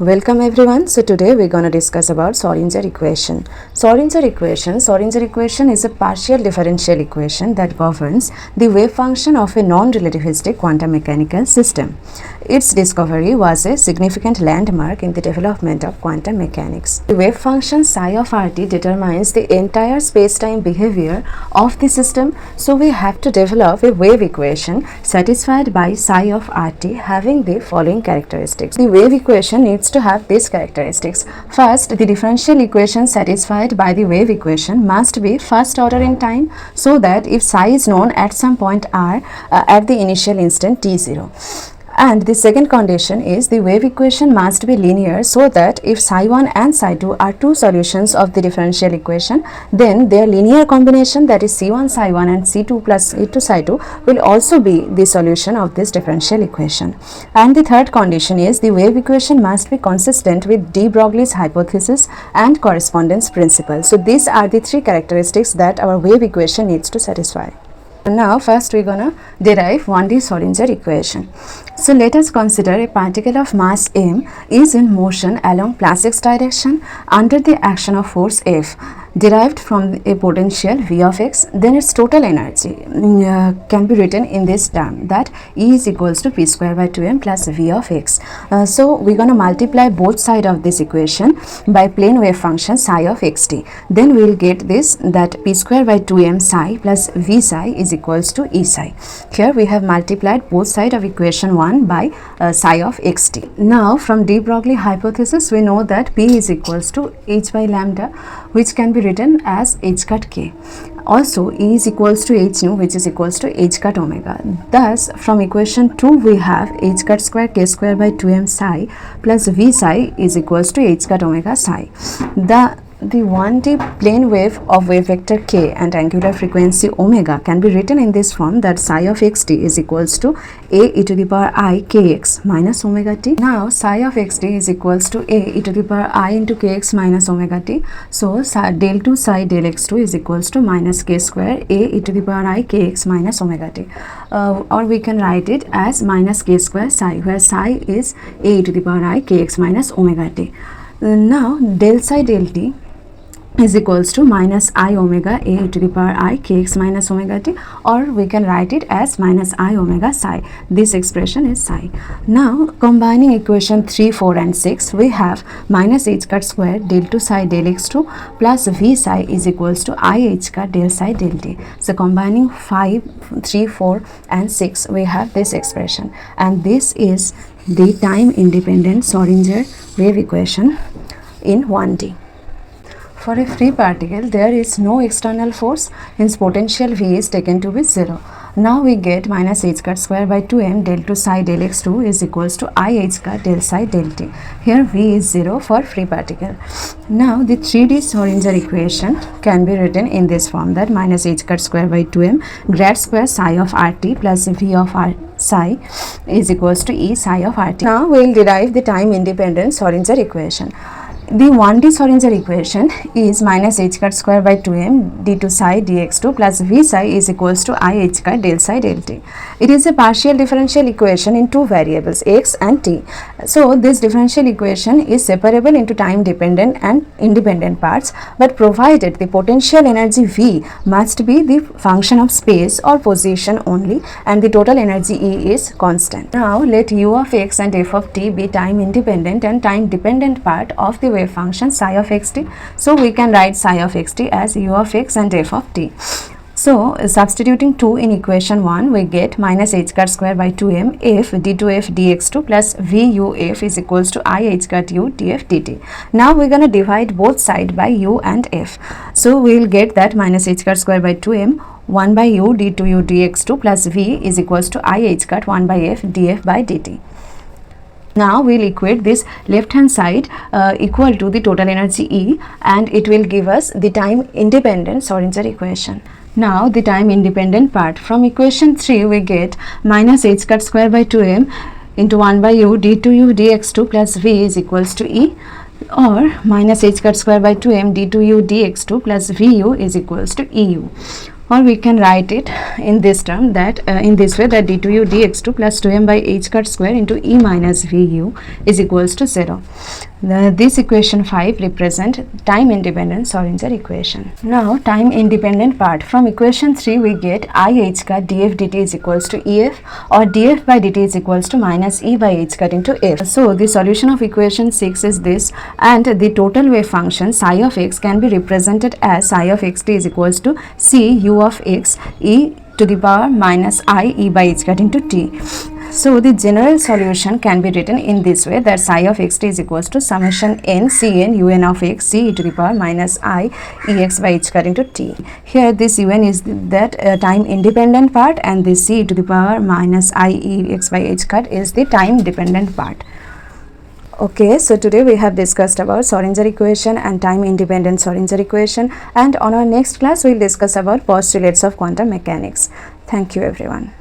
Welcome everyone. So today we're going to discuss about Schrödinger equation. Schrödinger equation is a partial differential equation that governs the wave function of a non-relativistic quantum mechanical system. Its discovery was a significant landmark in the development of quantum mechanics. The wave function psi of RT determines the entire space-time behavior of the system, so we have to develop a wave equation satisfied by psi of RT having the following characteristics. The wave equation needs to have these characteristics. First, the differential equation satisfied by the wave equation must be first order in time, so that if psi is known at some point r at the initial instant t0. And the second condition is the wave equation must be linear, so that if psi1 and psi2 are two solutions of the differential equation, then their linear combination, that is c1 psi1 and c2 plus c2 psi2, will also be the solution of this differential equation. And the third condition is the wave equation must be consistent with de Broglie's hypothesis and correspondence principle. So these are the three characteristics that our wave equation needs to satisfy. Now first we're gonna derive 1D Schrödinger equation. So let us consider a particle of mass m is in motion along plus x direction under the action of force F derived from a potential V of x. Then its total energy can be written in this term, that E is equals to p square by 2m plus V of x. So we're going to multiply both sides of this equation by plane wave function psi of xt. Then we will get this, that p square by 2m psi plus V psi is equals to E psi. Here we have multiplied both sides of equation 1 by psi of xt. Now from de Broglie hypothesis we know that p is equals to h by lambda, which can be written as h cut k. Also E is equals to h nu, which is equals to h cut omega. Thus from equation 2 we have h cut square k square by 2m psi plus V psi is equals to h cut omega psi. The 1D plane wave of wave vector k and angular frequency omega can be written in this form, that psi of xt is equals to a e to the power I kx minus omega t. Now psi of xt is equals to a e to the power I into kx minus omega t. So del 2 psi del x2 is equals to minus k square a e to the power I kx minus omega t. Or we can write it as minus k square psi, where psi is a e to the power I kx minus omega t. Now del psi del t is equals to minus I omega a to the power I kx minus omega t, or we can write it as minus I omega psi. This expression is psi. Now combining equation 3, 4 and 6, we have minus h cut square del 2 psi del x2 plus V psi is equals to I h cut del psi del t. So combining 5, 3, 4 and 6, we have this expression, and this is the time independent Schrödinger wave equation in 1D. For a free particle, there is no external force, hence potential V is taken to be 0. Now we get minus h cut square by 2m del 2 psi del x2 is equals to I h cut del psi del t. Here V is 0 for free particle. Now the 3D Schrödinger equation can be written in this form, that minus h cut square by 2m grad square psi of RT plus V of R psi is equals to E psi of RT. Now we will derive the time independent Schrödinger equation. The 1D Schrödinger equation is minus h cut square by 2m d2 psi dx2 plus V psi is equals to I h cut del psi del t. It is a partial differential equation in two variables x and t. So this differential equation is separable into time dependent and independent parts, but provided the potential energy V must be the function of space or position only, and the total energy E is constant. Now let u of x and f of t be time independent and time dependent part of the wave function psi of xt. So we can write psi of xt as u of x and f of t. So substituting 2 in equation 1, we get minus h cut square by 2m f d2f dx2 plus v u f is equals to I h cut u df dt. Now we're going to divide both sides by u and f. So we will get that minus h cut square by 2m 1 by u d2u dx2 plus v is equals to I h cut 1 by f df by dt. Now we will equate this left hand side equal to the total energy E, and it will give us the time independent Schrödinger equation. Now the time independent part, from equation 3 we get minus h cut square by 2m into 1 by u d2u dx2 plus v is equals to E, or minus h cut square by 2m d2u dx2 plus vu is equals to eu. or we can write it in this term, that in this way, that d2u dx2 plus 2m by h cut square into e minus vu is equals to 0. This equation 5 represent time independent Schrödinger equation. Now time independent part. From equation 3 we get I h cut df dt is equals to ef, or df by dt is equals to minus e by h cut into f. So the solution of equation 6 is this, and the total wave function psi of x can be represented as psi of xt is equals to c u of x e to the power minus I e by h cut into t. So the general solution can be written in this way, that psi of xt is equals to summation n cn un of x c e to the power minus I ex by h cut into t. Here this un is that time independent part, and this c e to the power minus I ex by h cut is the time dependent part. Okay, so today we have discussed about Schrödinger equation and time independent Schrödinger equation, and on our next class we will discuss about postulates of quantum mechanics. Thank you everyone.